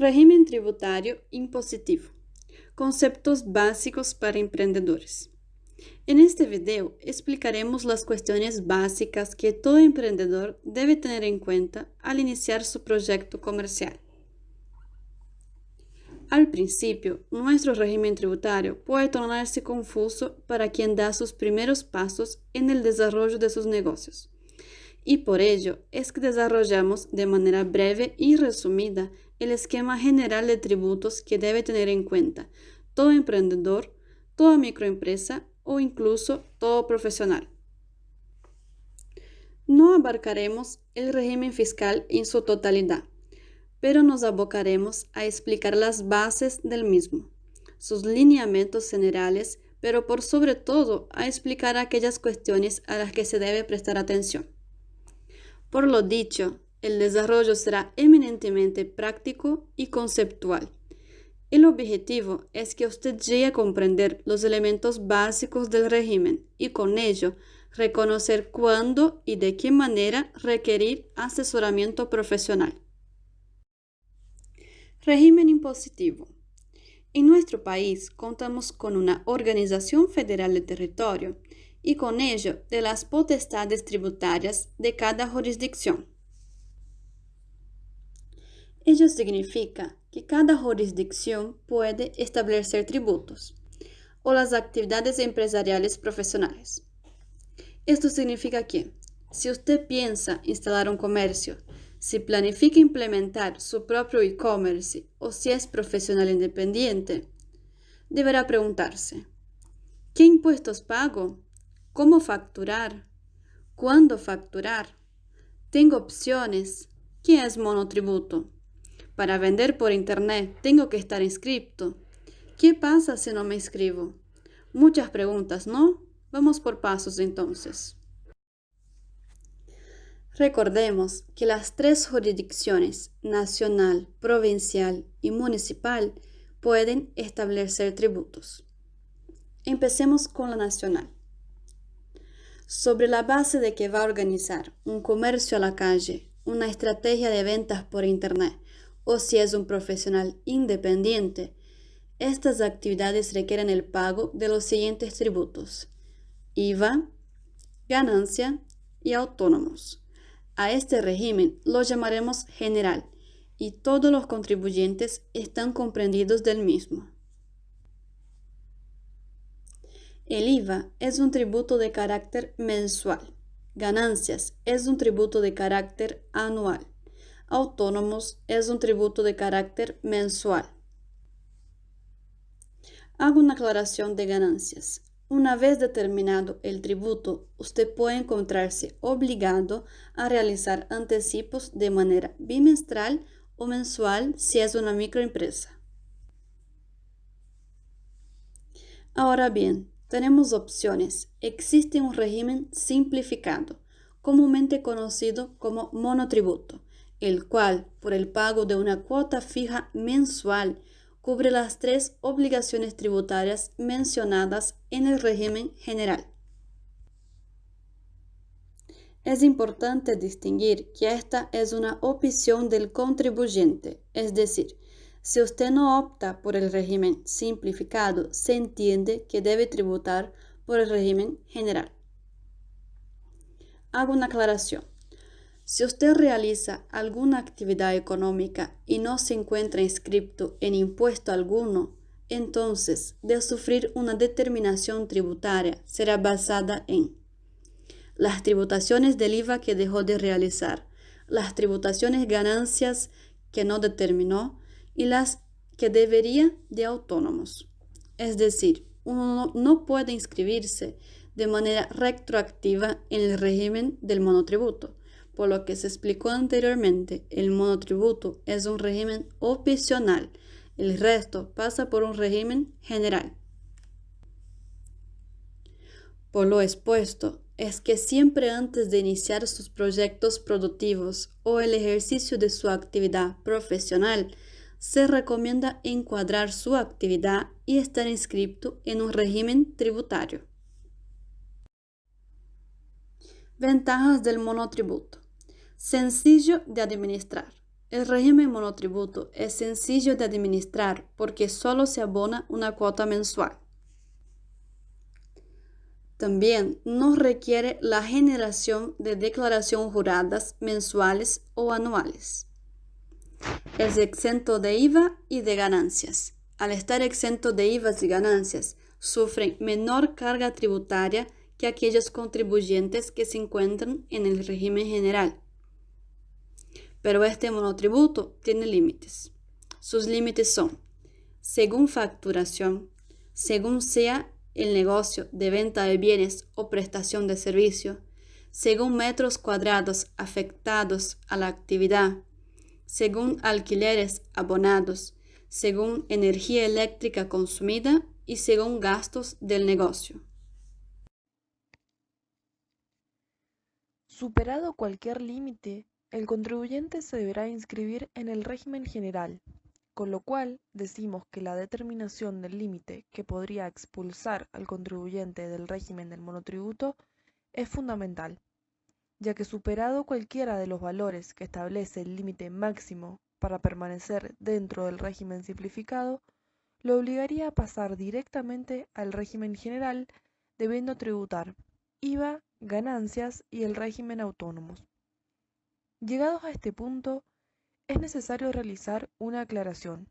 Régimen tributario impositivo. Conceptos básicos para emprendedores. En este video explicaremos las cuestiones básicas que todo emprendedor debe tener en cuenta al iniciar su proyecto comercial. Al principio, nuestro régimen tributario puede tornarse confuso para quien da sus primeros pasos en el desarrollo de sus negocios. Y por ello es que desarrollamos de manera breve y resumida el esquema general de tributos que debe tener en cuenta todo emprendedor, toda microempresa o incluso todo profesional. No abarcaremos el régimen fiscal en su totalidad, pero nos abocaremos a explicar las bases del mismo, sus lineamientos generales, pero por sobre todo a explicar aquellas cuestiones a las que se debe prestar atención. Por lo dicho, el desarrollo será eminentemente práctico y conceptual. El objetivo es que usted llegue a comprender los elementos básicos del régimen y con ello reconocer cuándo y de qué manera requerir asesoramiento profesional. Régimen impositivo. En nuestro país contamos con una Organización Federal de Territorio y con ello de las potestades tributarias de cada jurisdicción. Ello significa que cada jurisdicción puede establecer tributos o las actividades empresariales profesionales. Esto significa que, si usted piensa instalar un comercio, si planifica implementar su propio e-commerce o si es profesional independiente, deberá preguntarse: ¿qué impuestos pago? ¿Cómo facturar? ¿Cuándo facturar? ¿Tengo opciones? ¿Qué es monotributo? Para vender por internet, ¿tengo que estar inscrito? ¿Qué pasa si no me inscribo? Muchas preguntas, ¿no? Vamos por pasos entonces. Recordemos que las tres jurisdicciones, nacional, provincial y municipal, pueden establecer tributos. Empecemos con la nacional. Sobre la base de que va a organizar un comercio a la calle, una estrategia de ventas por internet o si es un profesional independiente, estas actividades requieren el pago de los siguientes tributos: IVA, ganancia y autónomos. A este régimen lo llamaremos general y todos los contribuyentes están comprendidos del mismo. El IVA es un tributo de carácter mensual. Ganancias es un tributo de carácter anual. Autónomos es un tributo de carácter mensual. Hago una aclaración de ganancias. Una vez determinado el tributo, usted puede encontrarse obligado a realizar anticipos de manera bimestral o mensual si es una microempresa. Ahora bien, tenemos opciones. Existe un régimen simplificado, comúnmente conocido como monotributo, el cual, por el pago de una cuota fija mensual, cubre las tres obligaciones tributarias mencionadas en el régimen general. Es importante distinguir que esta es una opción del contribuyente, es decir, si usted no opta por el régimen simplificado, se entiende que debe tributar por el régimen general. Hago una aclaración. Si usted realiza alguna actividad económica y no se encuentra inscrito en impuesto alguno, entonces, de sufrir una determinación tributaria, será basada en las tributaciones del IVA que dejó de realizar, las tributaciones ganancias que no determinó y las que debería de autónomos. Es decir, uno no puede inscribirse de manera retroactiva en el régimen del monotributo. Por lo que se explicó anteriormente, el monotributo es un régimen opcional. El resto pasa por un régimen general. Por lo expuesto, es que siempre antes de iniciar sus proyectos productivos o el ejercicio de su actividad profesional, se recomienda encuadrar su actividad y estar inscrito en un régimen tributario. Ventajas del monotributo. Sencillo de administrar. El régimen monotributo es sencillo de administrar porque solo se abona una cuota mensual. También no requiere la generación de declaraciones juradas mensuales o anuales. Es exento de IVA y de ganancias. Al estar exento de IVA y ganancias, sufren menor carga tributaria que aquellos contribuyentes que se encuentran en el régimen general. Pero este monotributo tiene límites. Sus límites son, según facturación, según sea el negocio de venta de bienes o prestación de servicio, según metros cuadrados afectados a la actividad, según alquileres abonados, según energía eléctrica consumida y según gastos del negocio. Superado cualquier límite, el contribuyente se deberá inscribir en el régimen general, con lo cual decimos que la determinación del límite que podría expulsar al contribuyente del régimen del monotributo es fundamental, ya que superado cualquiera de los valores que establece el límite máximo para permanecer dentro del régimen simplificado, lo obligaría a pasar directamente al régimen general, debiendo tributar IVA, ganancias y el régimen autónomos. Llegados a este punto, es necesario realizar una aclaración.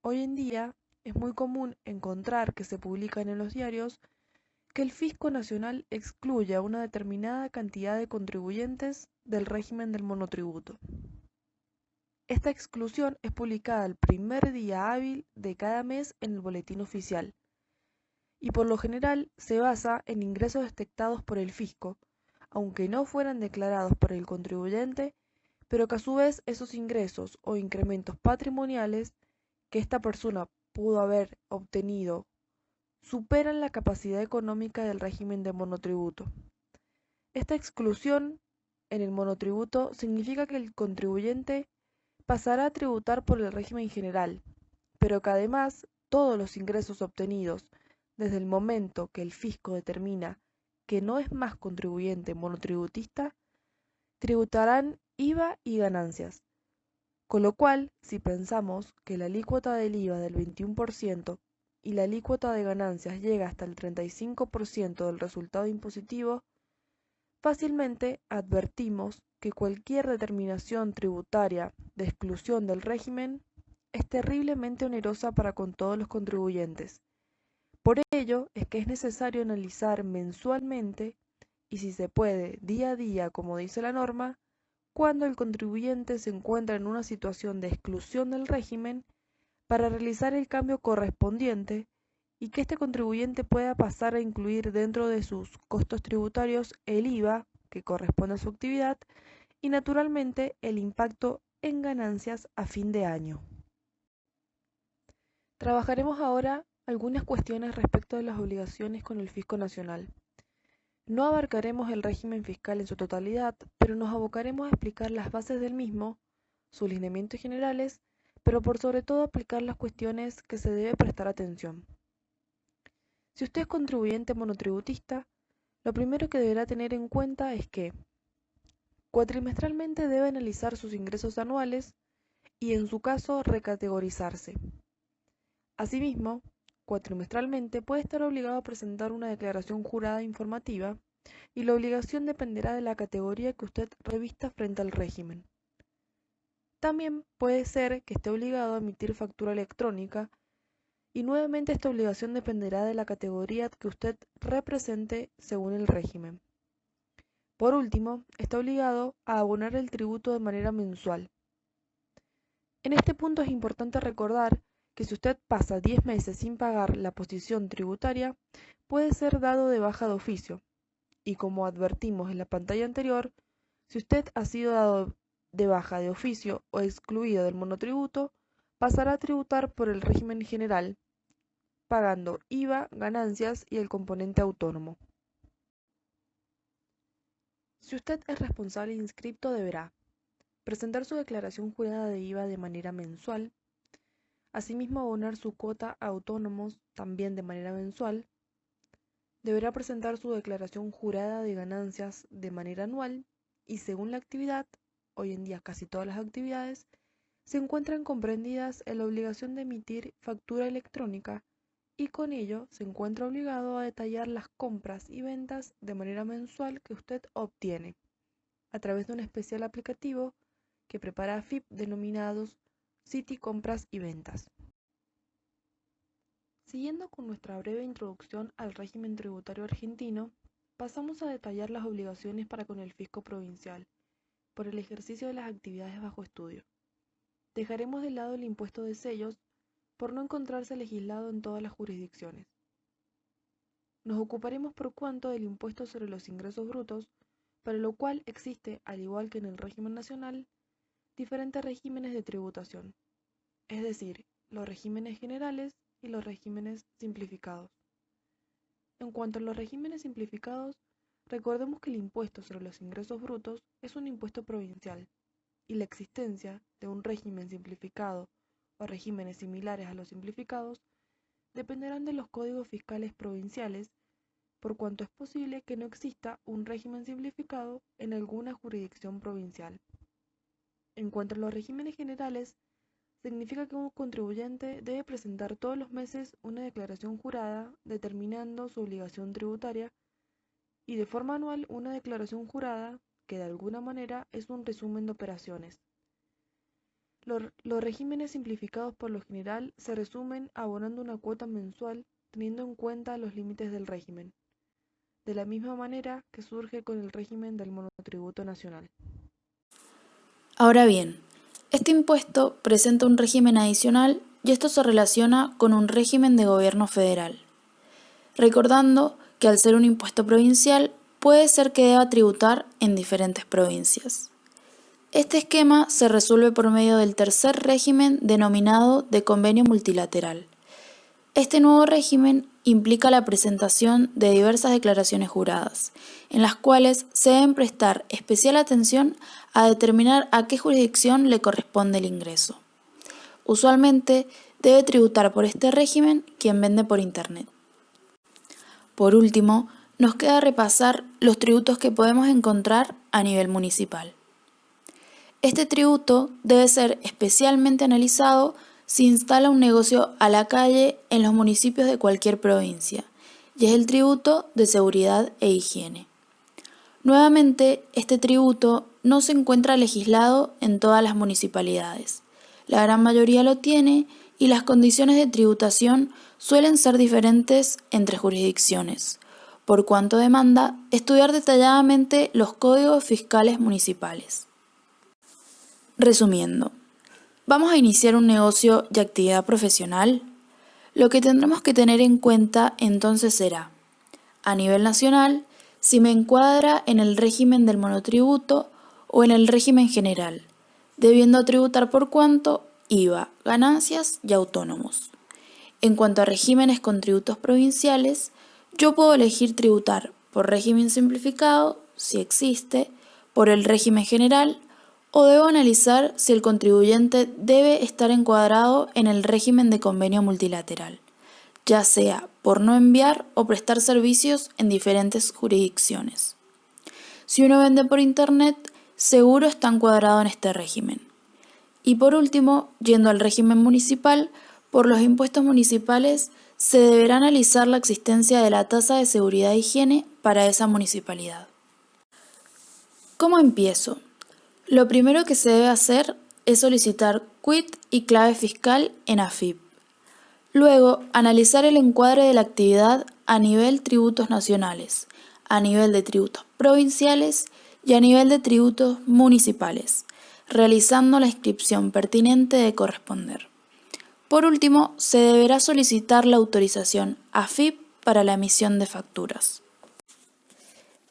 Hoy en día es muy común encontrar que se publican en los diarios que el Fisco Nacional excluye a una determinada cantidad de contribuyentes del régimen del monotributo. Esta exclusión es publicada el primer día hábil de cada mes en el boletín oficial y por lo general se basa en ingresos detectados por el fisco, aunque no fueran declarados por el contribuyente, pero que a su vez esos ingresos o incrementos patrimoniales que esta persona pudo haber obtenido superan la capacidad económica del régimen de monotributo. Esta exclusión en el monotributo significa que el contribuyente pasará a tributar por el régimen general, pero que además todos los ingresos obtenidos desde el momento que el fisco determina que no es más contribuyente monotributista, tributarán IVA y ganancias. Con lo cual, si pensamos que la alícuota del IVA del 21% y la alícuota de ganancias llega hasta el 35% del resultado impositivo, fácilmente advertimos que cualquier determinación tributaria de exclusión del régimen es terriblemente onerosa para con todos los contribuyentes. Por ello es que es necesario analizar mensualmente y si se puede día a día, como dice la norma, cuando el contribuyente se encuentra en una situación de exclusión del régimen para realizar el cambio correspondiente y que este contribuyente pueda pasar a incluir dentro de sus costos tributarios el IVA, que corresponde a su actividad, y naturalmente el impacto en ganancias a fin de año. Trabajaremos ahora algunas cuestiones respecto de las obligaciones con el Fisco Nacional. No abarcaremos el régimen fiscal en su totalidad, pero nos abocaremos a explicar las bases del mismo, sus lineamientos generales, pero por sobre todo aplicar las cuestiones que se debe prestar atención. Si usted es contribuyente monotributista, lo primero que deberá tener en cuenta es que cuatrimestralmente debe analizar sus ingresos anuales y en su caso recategorizarse. Asimismo, cuatrimestralmente puede estar obligado a presentar una declaración jurada informativa y la obligación dependerá de la categoría que usted revista frente al régimen. También puede ser que esté obligado a emitir factura electrónica y nuevamente esta obligación dependerá de la categoría que usted represente según el régimen. Por último, está obligado a abonar el tributo de manera mensual. En este punto es importante recordar que si usted pasa 10 meses sin pagar la posición tributaria, puede ser dado de baja de oficio. Y como advertimos en la pantalla anterior, si usted ha sido dado de baja de oficio o excluido del monotributo, pasará a tributar por el régimen general, pagando IVA, ganancias y el componente autónomo. Si usted es responsable inscripto, deberá presentar su declaración jurada de IVA de manera mensual, asimismo abonar su cuota a autónomos también de manera mensual, deberá presentar su declaración jurada de ganancias de manera anual y según la actividad, hoy en día casi todas las actividades, se encuentran comprendidas en la obligación de emitir factura electrónica y con ello se encuentra obligado a detallar las compras y ventas de manera mensual que usted obtiene a través de un especial aplicativo que prepara AFIP denominados City Compras y Ventas. Siguiendo con nuestra breve introducción al régimen tributario argentino, pasamos a detallar las obligaciones para con el fisco provincial por el ejercicio de las actividades bajo estudio. Dejaremos de lado el impuesto de sellos por no encontrarse legislado en todas las jurisdicciones. Nos ocuparemos por cuanto del impuesto sobre los ingresos brutos, para lo cual existe, al igual que en el régimen nacional, diferentes regímenes de tributación, es decir, los regímenes generales y los regímenes simplificados. En cuanto a los regímenes simplificados, recordemos que el impuesto sobre los ingresos brutos es un impuesto provincial, y la existencia de un régimen simplificado o regímenes similares a los simplificados dependerán de los códigos fiscales provinciales, por cuanto es posible que no exista un régimen simplificado en alguna jurisdicción provincial. En cuanto a los regímenes generales, significa que un contribuyente debe presentar todos los meses una declaración jurada determinando su obligación tributaria y de forma anual una declaración jurada que de alguna manera es un resumen de operaciones. Los regímenes simplificados por lo general se resumen abonando una cuota mensual teniendo en cuenta los límites del régimen, de la misma manera que surge con el régimen del monotributo nacional. Ahora bien, este impuesto presenta un régimen adicional y esto se relaciona con un régimen de gobierno federal, recordando que al ser un impuesto provincial puede ser que deba tributar en diferentes provincias. Este esquema se resuelve por medio del tercer régimen denominado de convenio multilateral. Este nuevo régimen implica la presentación de diversas declaraciones juradas, en las cuales se deben prestar especial atención a determinar a qué jurisdicción le corresponde el ingreso. Usualmente debe tributar por este régimen quien vende por Internet. Por último, nos queda repasar los tributos que podemos encontrar a nivel municipal. Este tributo debe ser especialmente analizado si instala un negocio a la calle en los municipios de cualquier provincia, y es el tributo de seguridad e higiene. Nuevamente, este tributo no se encuentra legislado en todas las municipalidades. La gran mayoría lo tiene y las condiciones de tributación suelen ser diferentes entre jurisdicciones, por cuanto demanda estudiar detalladamente los códigos fiscales municipales. Resumiendo, ¿vamos a iniciar un negocio y actividad profesional? Lo que tendremos que tener en cuenta entonces será, a nivel nacional, si me encuadra en el régimen del monotributo o en el régimen general, debiendo tributar por cuanto IVA, ganancias y autónomos. En cuanto a regímenes con tributos provinciales, yo puedo elegir tributar por régimen simplificado, si existe, por el régimen general, o debo analizar si el contribuyente debe estar encuadrado en el régimen de convenio multilateral, ya sea por no enviar o prestar servicios en diferentes jurisdicciones. Si uno vende por Internet, seguro está encuadrado en este régimen. Y por último, yendo al régimen municipal, por los impuestos municipales se deberá analizar la existencia de la tasa de seguridad e higiene para esa municipalidad. ¿Cómo empiezo? Lo primero que se debe hacer es solicitar quit y clave fiscal en AFIP. Luego, analizar el encuadre de la actividad a nivel tributos nacionales, a nivel de tributos provinciales y a nivel de tributos municipales, realizando la inscripción pertinente de corresponder. Por último, se deberá solicitar la autorización AFIP para la emisión de facturas.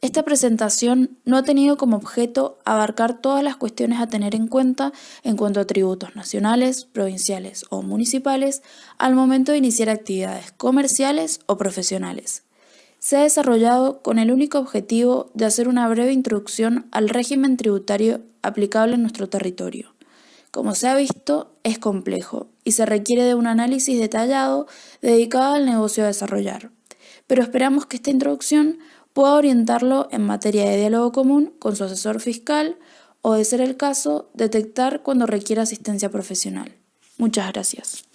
Esta presentación no ha tenido como objeto abarcar todas las cuestiones a tener en cuenta en cuanto a tributos nacionales, provinciales o municipales al momento de iniciar actividades comerciales o profesionales. Se ha desarrollado con el único objetivo de hacer una breve introducción al régimen tributario aplicable en nuestro territorio. Como se ha visto, es complejo y se requiere de un análisis detallado dedicado al negocio a desarrollar, pero esperamos que esta introducción pueda orientarlo en materia de diálogo común con su asesor fiscal o, de ser el caso, detectar cuando requiere asistencia profesional. Muchas gracias.